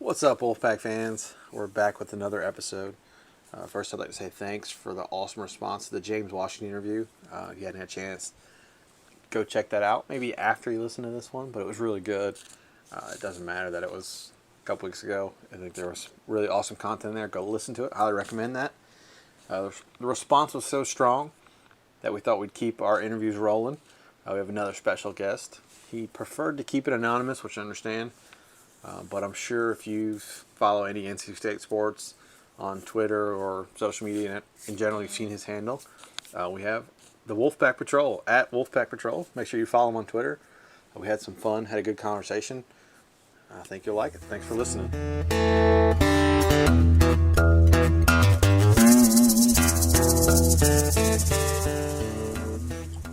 What's up, Wolfpack fans? We're back with another episode. First, I'd like to say thanks for the awesome response to the James Washington interview. If you hadn't had a chance, go check that out. Maybe after you listen to this one, but it was really good. It doesn't matter that it was a couple weeks ago. I think there was really awesome content in there. Go listen to it. Highly recommend that. The response was so strong that we thought we'd keep our interviews rolling. We have another special guest. He preferred to keep it anonymous, which I understand. But I'm sure if you follow any NC State sports on Twitter or social media in general, you've seen his handle. We have the Wolfpack Patrol, at Wolfpack Patrol. Make sure you follow him on Twitter. We had some fun, had a good conversation. I think you'll like it. Thanks for listening.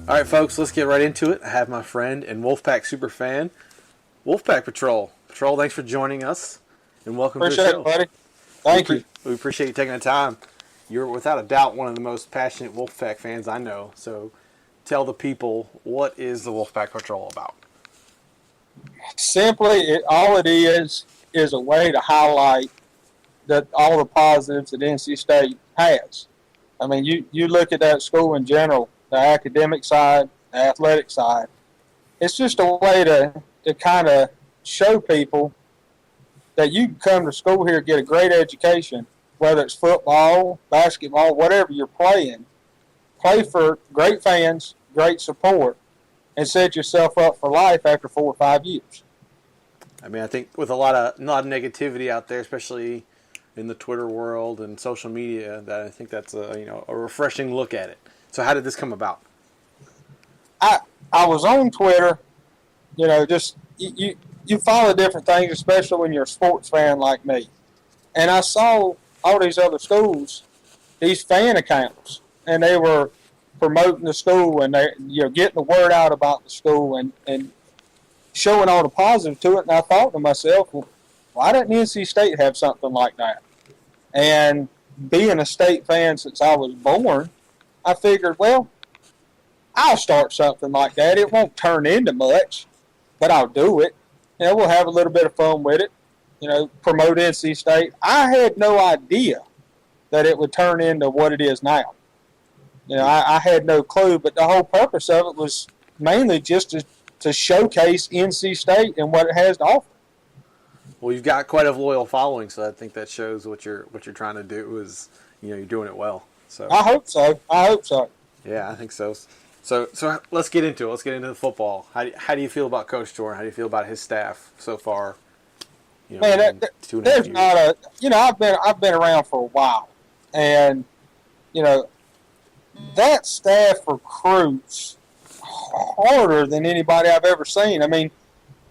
All right, folks, let's get right into it. I have my friend and Wolfpack super fan, Wolfpack Patrol. Patrol, thanks for joining us, and welcome to the show. Appreciate it, buddy. Thank you. We appreciate you taking the time. You're without a doubt one of the most passionate Wolfpack fans I know. So tell the people, what is the Wolfpack Patrol about? Simply, all it is a way to highlight that all the positives that NC State has. I mean, you look at that school in general, the academic side, the athletic side. It's just a way to kind of show people that you can come to school here, get a great education, whether it's football, basketball, whatever you're playing. Play for great fans, great support, and set yourself up for life after 4 or 5 years. I mean, I think with a lot of negativity out there, especially in the Twitter world and social media, that I think that's a refreshing look at it. So how did this come about? I was on Twitter, just you follow different things, especially when you're a sports fan like me. And I saw all these other schools, these fan accounts, and they were promoting the school and they getting the word out about the school and showing all the positive to it. And I thought to myself, well, why doesn't NC State have something like that? And being a State fan since I was born, I figured, well, I'll start something like that. It won't turn into much, but I'll do it. We'll have a little bit of fun with it. Promote NC State. I had no idea that it would turn into what it is now. I had no clue, but the whole purpose of it was mainly just to showcase NC State and what it has to offer. Well, you've got quite a loyal following, so I think that shows what you're trying to do is you're doing it well. So I hope so. Yeah, I think so. So let's get into it. Let's get into the football. How do you feel about Coach Jordan? How do you feel about his staff so far? Man, there's not a. I've been around for a while, and that staff recruits harder than anybody I've ever seen. I mean,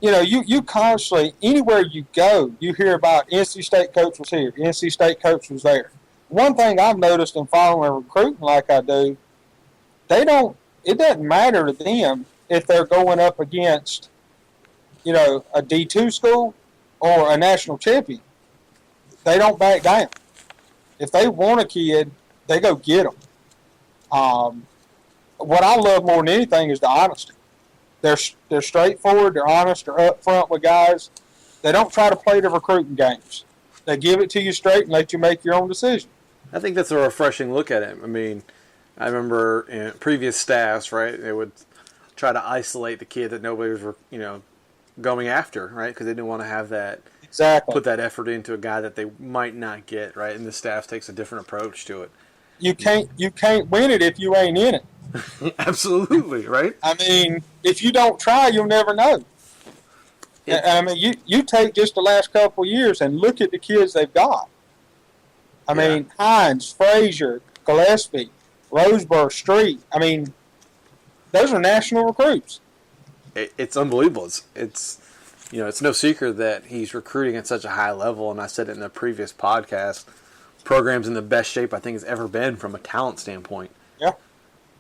you constantly, anywhere you go, you hear about NC State coach was here, NC State coach was there. One thing I've noticed in following recruiting like I do, it doesn't matter to them if they're going up against, a D2 school or a national champion. They don't back down. If they want a kid, they go get them. What I love more than anything is the honesty. They're straightforward, they're honest, they're upfront with guys. They don't try to play the recruiting games. They give it to you straight and let you make your own decision. I think that's a refreshing look at it. I mean, I remember in previous staffs, right, they would try to isolate the kid that nobody was, going after, right, because they didn't want to have that, put that effort into a guy that they might not get, right, and the staff takes a different approach to it. You can't win it if you ain't in it. Absolutely, right? I mean, if you don't try, you'll never know. I mean, you take just the last couple of years and look at the kids they've got. I mean, Hines, Frazier, Gillespie, Roseburg, Street. I mean, those are national recruits. It's unbelievable. It's no secret that he's recruiting at such a high level, and I said it in the previous podcast, program's in the best shape I think it's ever been from a talent standpoint. Yeah.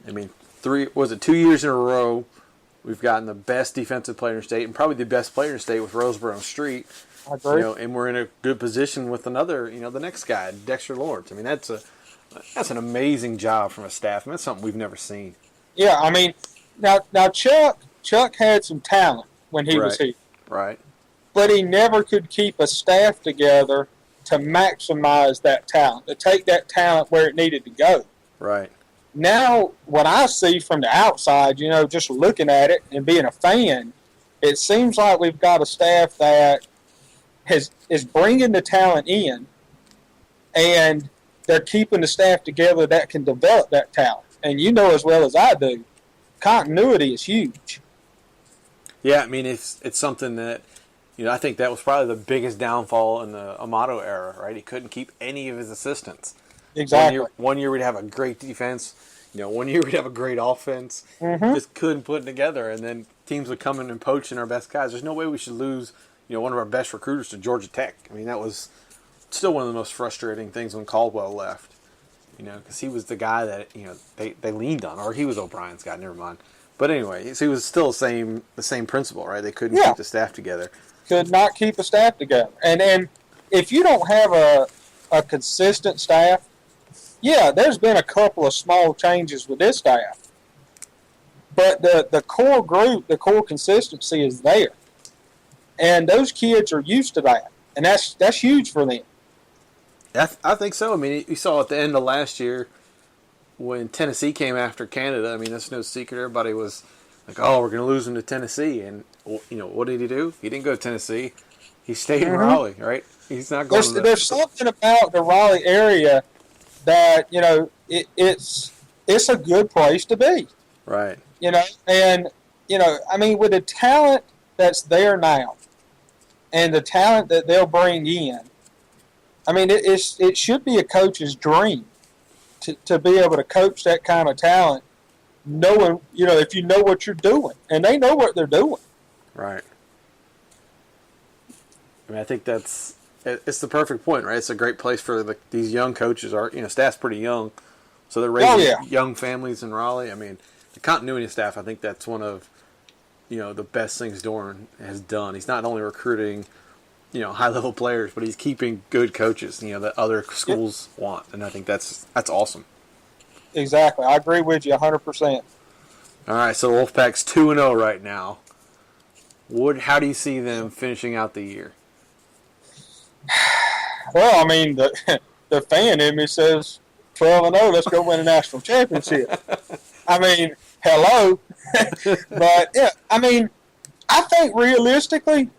I mean, 2 years in a row, we've gotten the best defensive player in state and probably the best player in state with Roseburg on Street. I agree. And we're in a good position with another, the next guy, Dexter Lawrence. I mean, that's an amazing job from a staff. I mean, that's something we've never seen. Yeah, I mean, now Chuck had some talent when he was here. Right. but he never could keep a staff together to maximize that talent, to take that talent where it needed to go. Right. Now, what I see from the outside, just looking at it and being a fan, it seems like we've got a staff that is bringing the talent in, and they're keeping the staff together that can develop that talent. And you know as well as I do, continuity is huge. Yeah, I mean, it's something that, I think that was probably the biggest downfall in the Amato era, right? He couldn't keep any of his assistants. Exactly. One year we'd have a great defense. One year we'd have a great offense. Mm-hmm. Just couldn't put it together, and then teams would come in and poach in our best guys. There's no way we should lose, one of our best recruiters to Georgia Tech. I mean, that was still one of the most frustrating things when Caldwell left. Because he was the guy that they leaned on, or he was O'Brien's guy. Never mind. But anyway, so he was still the same principle, right? They couldn't keep the staff together. Could not keep a staff together, and if you don't have a consistent staff, there's been a couple of small changes with this staff, but the core group, the core consistency is there, and those kids are used to that, and that's huge for them. I think so. I mean, you saw at the end of last year when Tennessee came after Canada. I mean, that's no secret. Everybody was like, "Oh, we're going to lose them to Tennessee," and what did he do? He didn't go to Tennessee. He stayed in Raleigh, right? He's not going. There's something about the Raleigh area that it's a good place to be, right? And I mean, with the talent that's there now, and the talent that they'll bring in, I mean, it should be a coach's dream to be able to coach that kind of talent, knowing if you know what you're doing, and they know what they're doing. Right. I mean, I think it's the perfect point, right? It's a great place for these young coaches. Staff's pretty young, so they're raising young families in Raleigh. I mean, the continuity of staff, I think that's one of the best things Doran has done. He's not only recruiting high-level players, but he's keeping good coaches, that other schools want. And I think that's awesome. Exactly. I agree with you 100%. All right, so Wolfpack's 2-0 right now. How do you see them finishing out the year? Well, I mean, the fan in me says 12-0, let's go win a national championship. I mean, hello. But, I mean, I think realistically,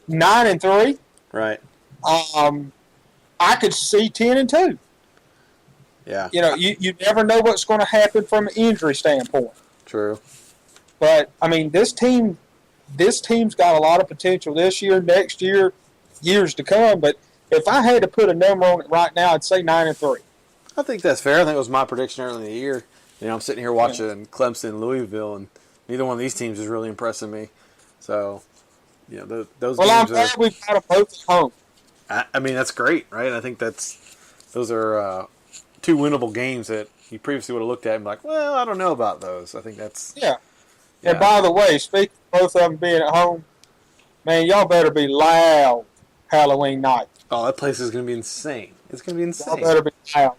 9-3. Right. I could see 10-2. Yeah. You never know what's going to happen from an injury standpoint. True. But I mean, this team's got a lot of potential this year, next year, years to come. But if I had to put a number on it right now, I'd say 9-3. I think that's fair. I think it was my prediction early in the year. I'm sitting here watching Clemson, Louisville, and neither one of these teams is really impressing me. So, those games. Well, I'm glad we've got them both at home. I mean, that's great, right? I think those are two winnable games that you previously would have looked at and be like, well, I don't know about those. I think that's yeah. And by the way, speaking of both of them being at home, man, y'all better be loud Halloween night. Oh, that place is going to be insane. It's going to be insane. Y'all better be loud.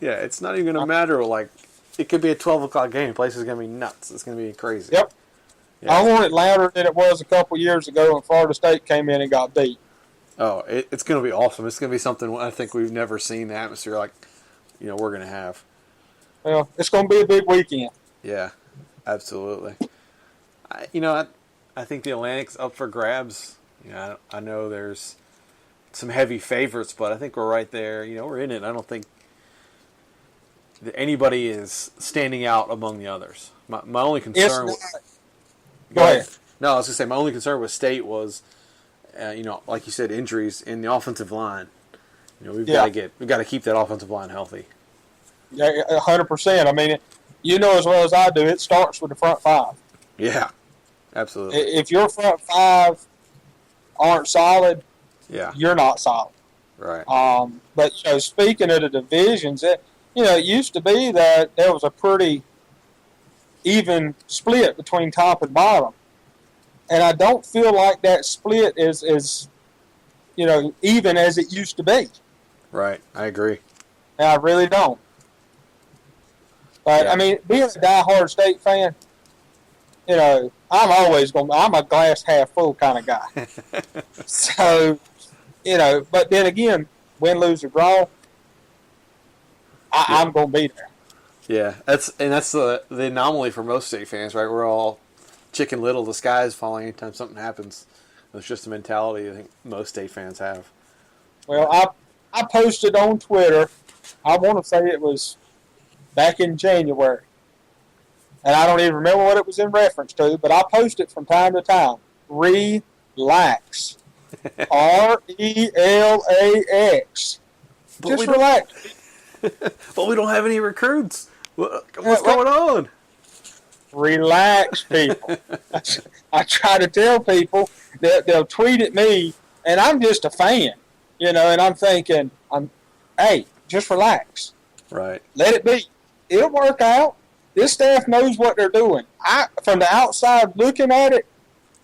Yeah, it's not even going to matter. Like, it could be a 12 o'clock game. The place is going to be nuts. It's going to be crazy. Yep. Yeah. I want it louder than it was a couple years ago when Florida State came in and got beat. Oh, it's going to be awesome. It's going to be something I think we've never seen the atmosphere like, we're going to have. Well, it's going to be a big weekend. Yeah, absolutely. I think the Atlantic's up for grabs. I know there's some heavy favorites, but I think we're right there. We're in it. I don't think that anybody is standing out among the others. My only concern. Go ahead. No, I was going to say my only concern with State was, like you said, injuries in the offensive line. We've got to keep that offensive line healthy. Yeah, 100%. I mean, as well as I do, it starts with the front five. Yeah, absolutely. If your front five aren't solid, you're not solid. Right. But speaking of the divisions, it used to be that there was a pretty even split between top and bottom, and I don't feel like that split is even as it used to be. Right. I agree. I really don't. But I mean, being a diehard State fan, I'm always I'm a glass half full kind of guy. So, but then again, win, lose, or draw, Yeah. I'm going to be there. Yeah, that's the anomaly for most state fans, right? We're all Chicken Little, the sky is falling anytime something happens. It's just a mentality I think most state fans have. Well, I posted on Twitter, I want to say it was back in January, and I don't even remember what it was in reference to, but I post it from time to time. Relax. RELAX. Just relax. But we don't have any recruits. What's going on? Relax, people. I try to tell people that they'll tweet at me, and I'm just a fan, and I'm thinking, hey, just relax. Right. Let it be. It'll work out. This staff knows what they're doing. From the outside looking at it,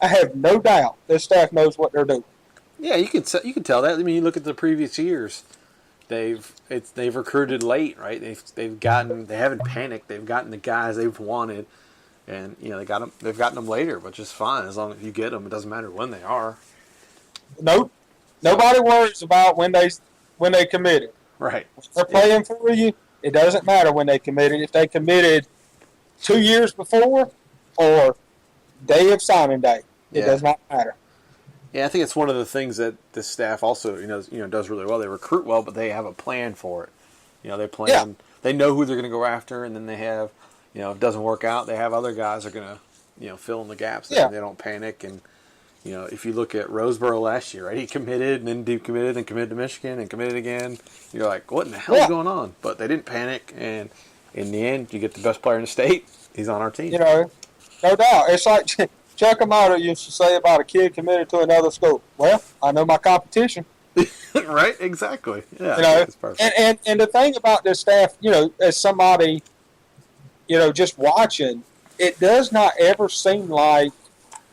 I have no doubt this staff knows what they're doing. Yeah, you can tell that. I mean, you look at the previous years. They've recruited late, right? They haven't panicked. They've gotten the guys they've wanted, and they've gotten them later, which is fine as long as you get them. It doesn't matter when they are. Nope. Nobody worries about when they committed. Right. If they're playing for you, it doesn't matter when they committed. If they committed 2 years before or day of signing day, it does not matter. Yeah, I think it's one of the things that this staff also does really well. They recruit well, but they have a plan for it. They plan. Yeah. They know who they're going to go after, and then they have, if it doesn't work out, they have other guys that are going to, fill in the gaps. Yeah. They don't panic. And if you look at Roseboro last year, right, he committed and then decommitted and committed to Michigan and committed again. You're like, what in the hell is going on? But they didn't panic, and in the end, you get the best player in the state. He's on our team. No doubt. It's like Chuck Amato used to say about a kid committed to another school. Well, I know my competition. Right? Exactly. Yeah. That's perfect. And the thing about this staff, as somebody, just watching, it does not ever seem like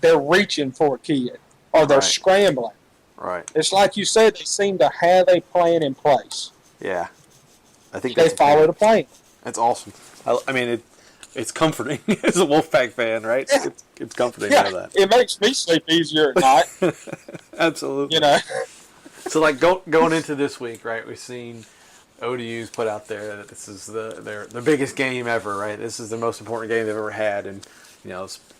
they're reaching for a kid or they're scrambling. Right. It's like you said, they seem to have a plan in place. Yeah. I think they follow the plan. That's awesome. I mean, it's comforting as a Wolfpack fan, right? Yeah. It's comforting to know that. It makes me sleep easier at night. Absolutely. So, like, going into this week, right, we've seen ODU's put out there that this is their biggest game ever, right? This is the most important game they've ever had. And,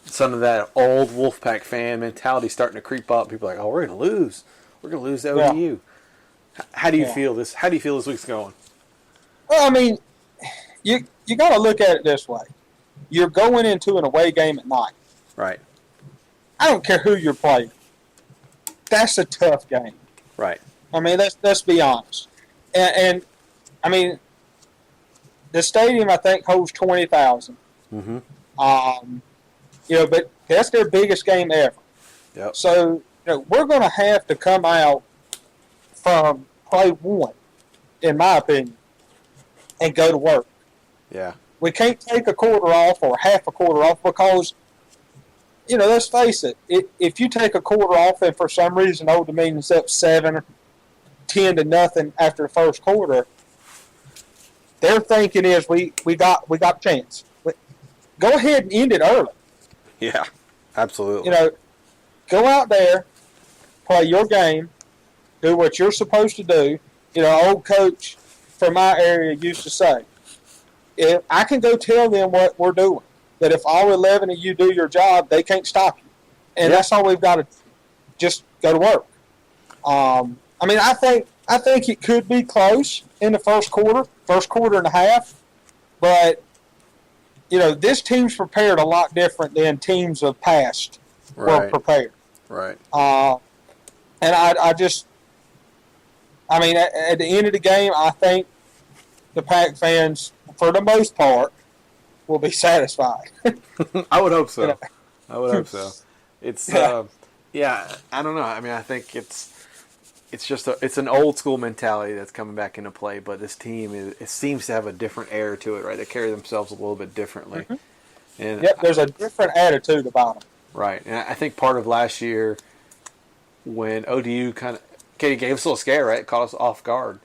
some of that old Wolfpack fan mentality starting to creep up. People are like, oh, we're going to lose. We're going to lose to ODU. Yeah. How do you feel this? How do you feel this week's going? Well, I mean, you got to look at it this way. You're going into an away game at night. Right. I don't care who you're playing. That's a tough game. Right. I mean, let's be honest. And I mean, the stadium, I think, holds 20,000. Mm-hmm. But that's their biggest game ever. Yep. So, we're going to have to come out from play one, in my opinion, and go to work. Yeah. We can't take a quarter off or half a quarter off because, let's face it, if you take a quarter off and for some reason Old Dominion's up 7-10 after the first quarter, their thinking is we got a chance. Go ahead and end it early. Yeah, absolutely. Go out there, play your game, do what you're supposed to do. Old coach from my area used to say, if I can go tell them what we're doing, that if all 11 of you do your job, they can't stop you. And that's all we've got to just go to work. I mean, I think it could be close in the first quarter and a half, but this team's prepared a lot different than teams of past were prepared. Right. And I mean, at the end of the game, I think the Pack fans, for the most part, will be satisfied. I would hope so. I would hope so. It's I don't know. I mean, I think it's just it's an old school mentality that's coming back into play. But this team it seems to have a different air to it, right? They carry themselves a little bit differently. Mm-hmm. And there's a different attitude about them. Right, and I think part of last year when ODU gave us a little scare, right? It caught us off guard.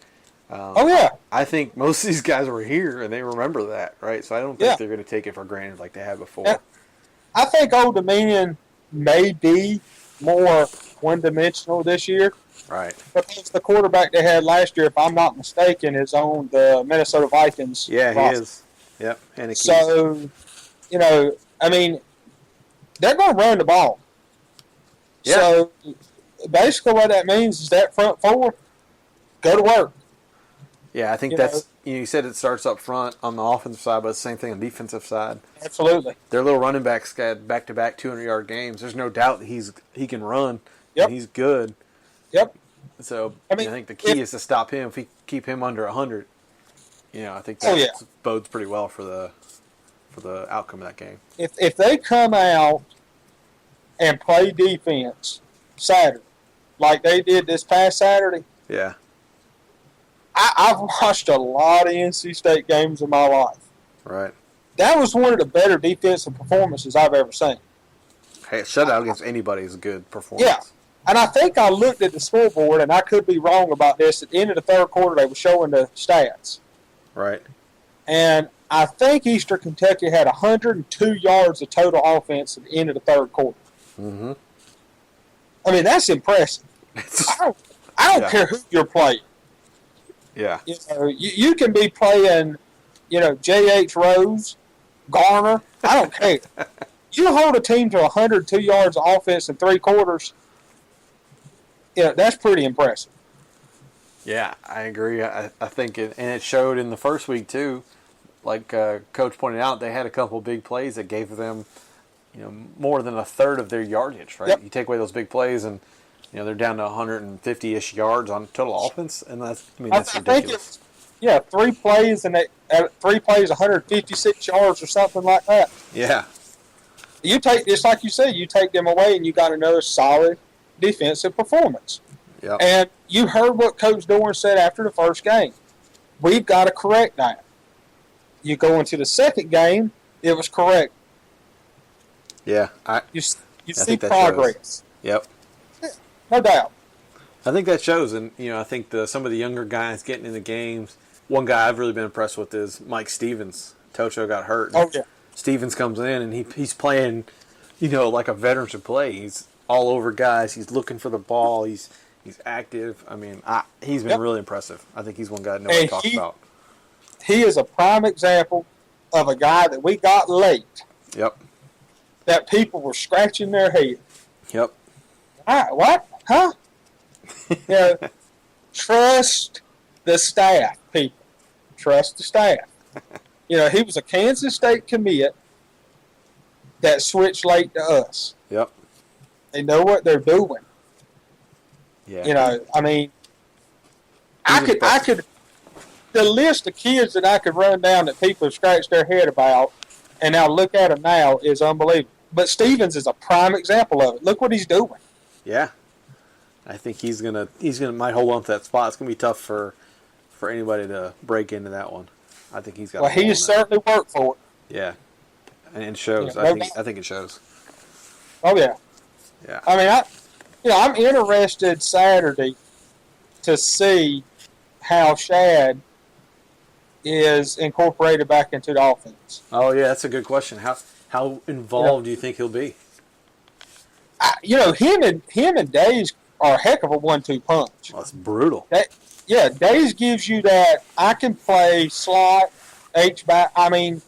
I think most of these guys were here and they remember that, right? So I don't think they're going to take it for granted like they have before. Yeah. I think Old Dominion may be more one-dimensional this year. Right. Because the quarterback they had last year, if I'm not mistaken, is on the Minnesota Vikings Yeah, he roster. is. Yep. And So, I mean, they're going to run the ball. Yeah. So, basically what that means is that front four, go to work. Yeah, I think that's you said it starts up front on the offensive side, but it's the same thing on the defensive side. Absolutely. Their little running backs got back-to-back 200-yard games. There's no doubt that he can run. Yep. And he's good. Yep. So I mean, I think the key is to stop him. If we keep him under 100, I think that bodes pretty well for the outcome of that game. If they come out and play defense Saturday, like they did this past Saturday, Yeah. I've watched a lot of NC State games in my life. Right. That was one of the better defensive performances I've ever seen. Hey, a shutout against anybody is a good performance. Yeah. And I think I looked at the scoreboard, and I could be wrong about this. At the end of the third quarter, they were showing the stats. Right. And I think Eastern Kentucky had 102 yards of total offense at the end of the third quarter. Mm-hmm. I mean, that's impressive. I don't care who you're playing. Yeah. You can be playing, J.H. Rose, Garner. I don't care. You hold a team to 102 yards of offense in three quarters, that's pretty impressive. Yeah, I agree. I think it showed in the first week too. Like Coach pointed out, they had a couple big plays that gave them, more than a third of their yardage. Right. Yep. You take away those big plays, and they're down to 150-ish yards on total offense, and that's ridiculous. Think 3 plays and 156 yards or something like that. Yeah. You take this, like you said, you take them away, and you got another solid defensive performance. Yep. And you heard what Coach Dorn said after the first game. We've got to correct that. You go into the second game, it was correct. Yeah. You see progress. Shows. Yep. Yeah, no doubt. I think that shows, and I think some of the younger guys getting in the games. One guy I've really been impressed with is Mike Stevens. Tocho got hurt. Oh yeah. Stevens comes in and he's playing, like a veteran should play. He's all over guys. He's looking for the ball. He's active. I mean, he's been really impressive. I think he's one guy nobody talks about. He is a prime example of a guy that we got late. Yep. That people were scratching their head. Yep. What? Huh? Trust the staff, people. Trust the staff. He was a Kansas State commit that switched late to us. Yep. They know what they're doing. Yeah. I mean, I could, the list of kids that I could run down that people have scratched their head about, and now look at them now is unbelievable. But Stevens is a prime example of it. Look what he's doing. Yeah. I think he's gonna might hold on to that spot. It's gonna be tough for anybody to break into that one. I think he's got. Well, he has certainly worked for it. Yeah, and it shows. Yeah, I think it shows. Oh yeah. Yeah. I mean, I'm interested Saturday to see how Shad is incorporated back into the offense. Oh yeah, that's a good question. How involved do you think he'll be? Him and Days are a heck of a 1-2 punch. Well, that's brutal. Days gives you that I can play slot, H-back. I mean,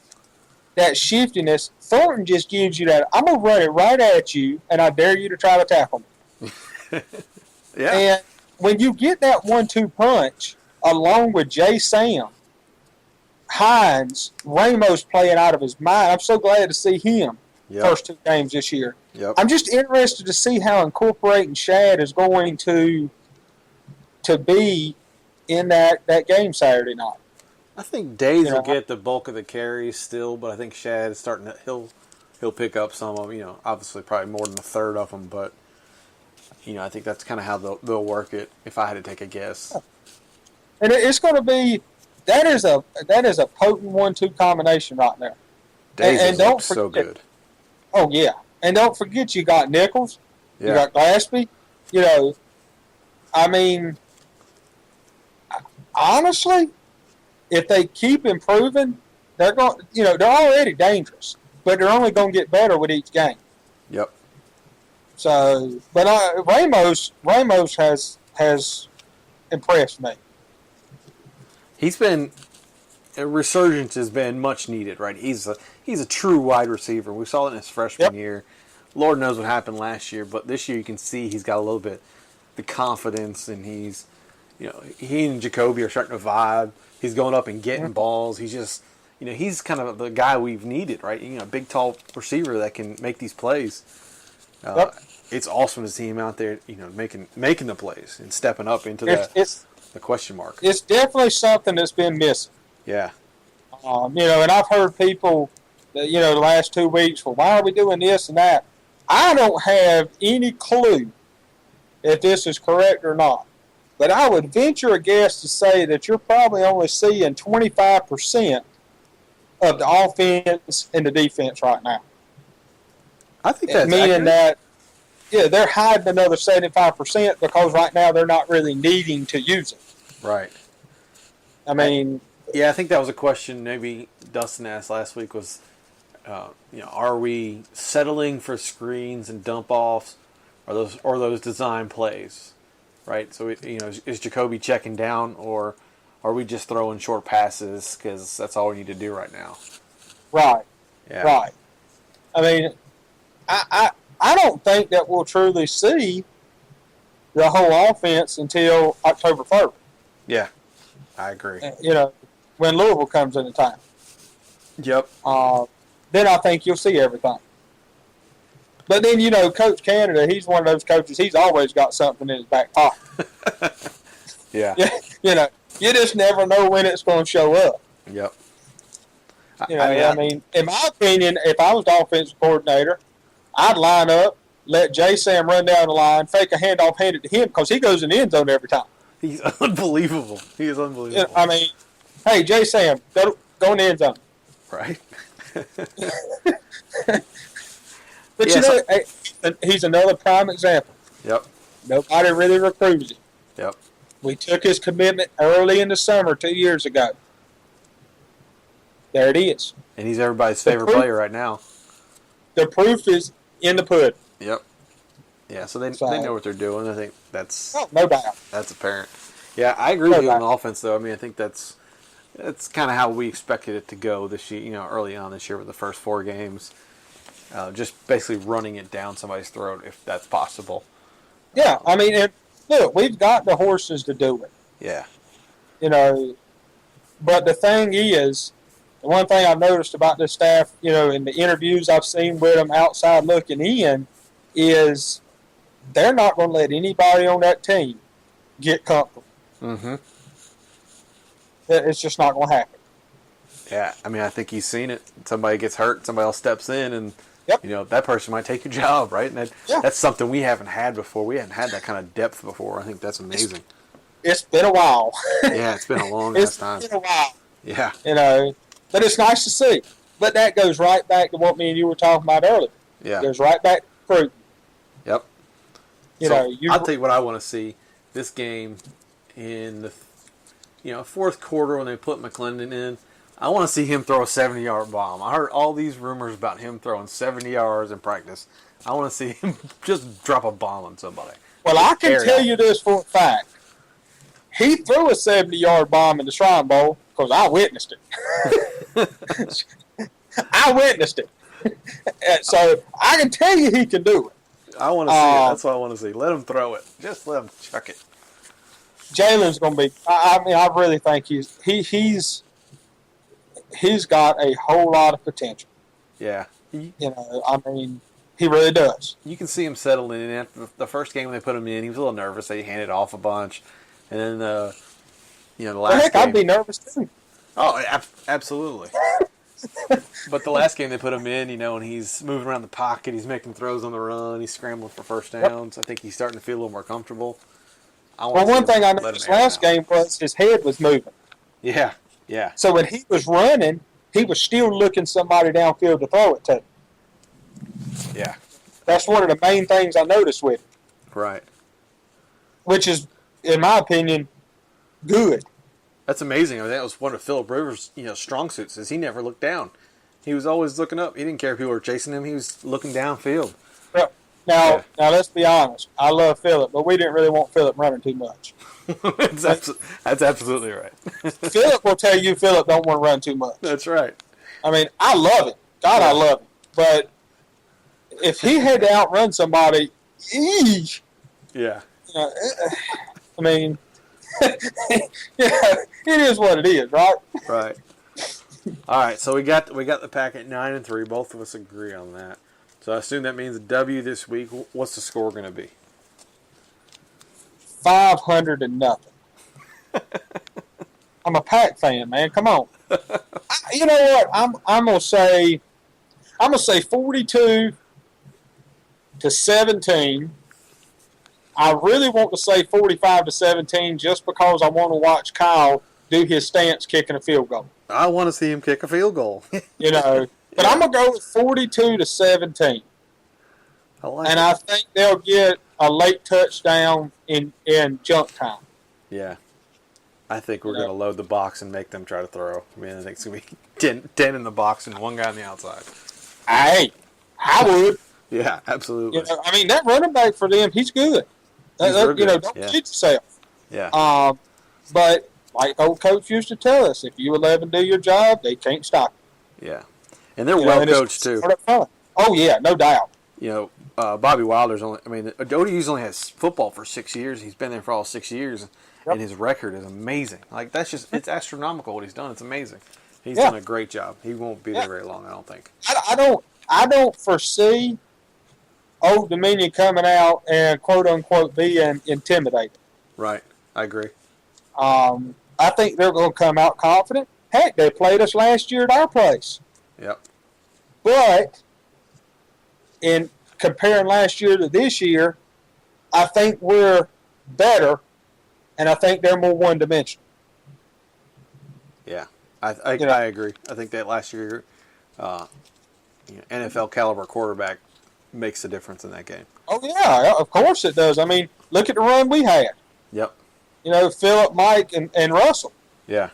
that shiftiness. Thornton just gives you that I'm going to run it right at you, and I dare you to try to tackle me. Yeah. And when you get that 1-2 punch, along with Jay Sam, Hines, Ramos playing out of his mind, I'm so glad to see him first 2 games this year. Yep. I'm just interested to see how incorporating Shad is going to be in that game Saturday night. I think Days will get the bulk of the carries still, but I think Shad is starting to he'll pick up some of them. Obviously probably more than a third of them, but I think that's kind of how they'll work it. If I had to take a guess, and it's going to be that is a potent 1-2 combination right there. Days and don't forget, so good. Oh yeah, and don't forget you got Nichols, you got Glaspie. I mean, honestly, if they keep improving, they're going. They're already dangerous. but they're only going to get better with each game. Yep. So, but Ramos has impressed me. He's been a resurgence has been much needed, right? He's a true wide receiver. We saw it in his freshman year. Lord knows what happened last year, but this year you can see he's got a little bit the confidence, and he's, he and Jacoby are starting to vibe. He's going up and getting balls. He's just, he's kind of the guy we've needed, right? Big, tall receiver that can make these plays. It's awesome to see him out there, making the plays and stepping up into the question mark. It's definitely something that's been missing. Yeah. And I've heard people, the last 2 weeks, well, why are we doing this and that? I don't have any clue if this is correct or not. But I would venture a guess to say that you're probably only seeing 25% of the offense and the defense right now. I think that's meaning that, they're hiding another 75% because right now they're not really needing to use it. Right. I mean, I think that was a question maybe Dustin asked last week was, are we settling for screens and dump offs, or those design plays, right? So is Jacoby checking down, or are we just throwing short passes because that's all we need to do right now? Right. Yeah. Right. I mean, I don't think that we'll truly see the whole offense until October 3rd. Yeah, I agree. When Louisville comes into town. Yep. Then I think you'll see everything. But then, Coach Canada, he's one of those coaches, he's always got something in his back pocket. Yeah. You just never know when it's going to show up. Yep. I mean, in my opinion, if I was the offensive coordinator, I'd line up, let J. Sam run down the line, fake a handoff, hand it to him, because he goes in the end zone every time. He's unbelievable. He is unbelievable. I mean, hey, J. Sam, go in the end zone. Right. But he's another prime example. Yep. Nobody really recruited him. Yep. We took his commitment early in the summer 2 years ago. There it is. And he's everybody's favorite player right now. The proof is in the pudding. Yep. Yeah, so they know what they're doing. I think that's no doubt. That's apparent. Yeah, I agree with you on offense, though. I mean, I think that's kind of how we expected it to go this year. Early on this year with the first 4 games, just basically running it down somebody's throat if that's possible. Yeah, I mean, look, we've got the horses to do it. Yeah. But the thing is, the one thing I've noticed about this staff, in the interviews I've seen with them outside looking in, is they're not going to let anybody on that team get comfortable. Mm-hmm. It's just not going to happen. Yeah, I mean, I think he's seen it. Somebody gets hurt, somebody else steps in, and that person might take your job, right? And that's something we haven't had before. We haven't had that kind of depth before. I think that's amazing. It's been a while. Yeah, it's been a long time. It's been a while. Yeah. But it's nice to see. But that goes right back to what me and you were talking about earlier. Yeah. It goes right back to recruiting. Yep. I'll tell you what I want to see this game in the fourth quarter when they put McClendon in. I want to see him throw a 70-yard bomb. I heard all these rumors about him throwing 70 yards in practice. I want to see him just drop a bomb on somebody. Well, I can tell you this for a fact. He threw a 70-yard bomb in the Shrine Bowl because I witnessed it. I witnessed it. So I can tell you he can do it. I want to see it. That's what I want to see. Let him throw it. Just let him chuck it. Jalen's going to be. I mean, I really think he's got a whole lot of potential. Yeah. I mean, he really does. You can see him settling in. After the first game when they put him in, he was a little nervous. They handed off a bunch, and then the last game. I'd be nervous too. Oh, absolutely. But the last game they put him in, and he's moving around the pocket. He's making throws on the run. He's scrambling for first downs. I think he's starting to feel a little more comfortable. One thing I noticed last game was his head was moving. Yeah, yeah. So when he was running, he was still looking somebody downfield to throw it to. Yeah. That's one of the main things I noticed with him. Right. Which is, in my opinion, good. That's amazing. I mean, that was one of Phillip Rivers' strong suits. Is he never looked down. He was always looking up. He didn't care if people were chasing him. He was looking downfield. Well, now let's be honest. I love Phillip, but we didn't really want Phillip running too much. That's absolutely right. Phillip will tell you Phillip don't want to run too much. That's right. I mean, I love it. God, I love it. But if he had to outrun somebody, eesh. Yeah. I mean, it is what it is, right? Right. All right. So we got the pack at 9-3. Both of us agree on that. So I assume that means a W this week. What's the score going to be? 500-0. I'm a Pack fan, man. Come on. You know what? I'm gonna say 42-17. I really want to say 45-17 just because I want to watch Kyle do his stance kicking a field goal. I want to see him kick a field goal. You know, but I'm gonna go with 42-17. I think they'll get a late touchdown in junk time. Yeah. I think we're going to load the box and make them try to throw. I mean, I think it's going to be 10 in the box and one guy on the outside. Hey, I would. Yeah, absolutely. You know, I mean, that running back for them, he's good. Don't kid yourself. Yeah. But like old coach used to tell us, if you let them do your job, they can't stop you. Yeah. And they're well coached, too. Oh, yeah, no doubt. You know, Bobby Wilder's ODU's only has football for 6 years. He's been there for all 6 years. And his record is amazing. Like, it's astronomical what he's done. It's amazing. He's done a great job. He won't be there very long, I don't think. I don't foresee Old Dominion coming out and quote unquote being intimidated. Right. I agree. I think they're going to come out confident. Heck, they played us last year at our place. Yep. But in comparing last year to this year, I think we're better. And I think they're more one-dimensional. Yeah, I agree. I think that last year, NFL caliber quarterback makes a difference in that game. Oh yeah, of course it does. I mean, look at the run we had. Yep. You know, Phillip, Mike, and Russell. Yeah.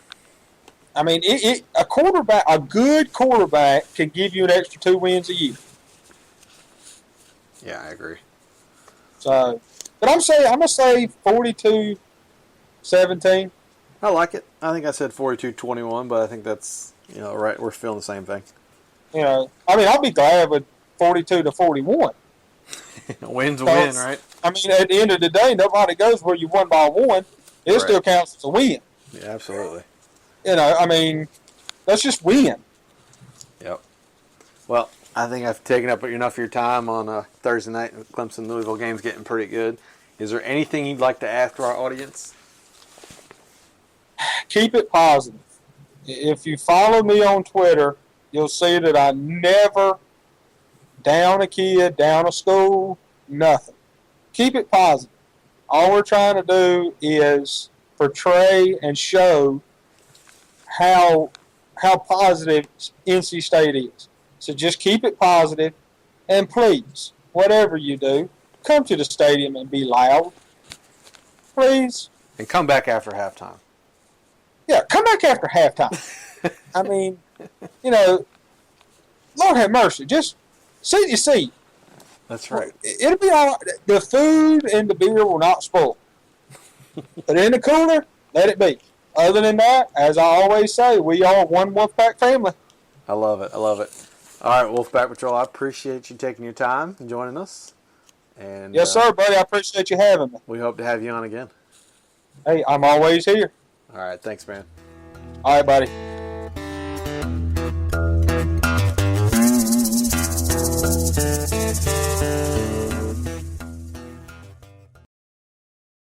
I mean, a good quarterback can give you an extra 2 wins a year. Yeah, I agree. So, but I'm gonna say 42-17. I like it. I think I said 42-21, but I think that's right. We're feeling the same thing. You know, I mean, I'll be glad with 42-41. Win's a win, right? I mean, at the end of the day, nobody goes where you won by 1. It still counts as a win. Yeah, absolutely. You know, I mean, let's just win. Yep. Well, I think I've taken up enough of your time on Thursday night. The Clemson-Louisville game's getting pretty good. Is there anything you'd like to ask our audience? Keep it positive. If you follow me on Twitter, you'll see that I never down a kid, down a school, nothing. Keep it positive. All we're trying to do is portray and show how positive NC State is. So just keep it positive, and please, whatever you do, come to the stadium and be loud. Please. And come back after halftime. Yeah, come back after halftime. I mean, Lord have mercy. Just seat your seat. That's right. It'll be all right. The food and the beer will not spoil. But in the cooler, let it be. Other than that, as I always say, we are one Wolfpack family. I love it. All right, Wolfpack Patrol, I appreciate you taking your time and joining us. And yes, sir, buddy. I appreciate you having me. We hope to have you on again. Hey, I'm always here. All right. Thanks, man. All right, buddy.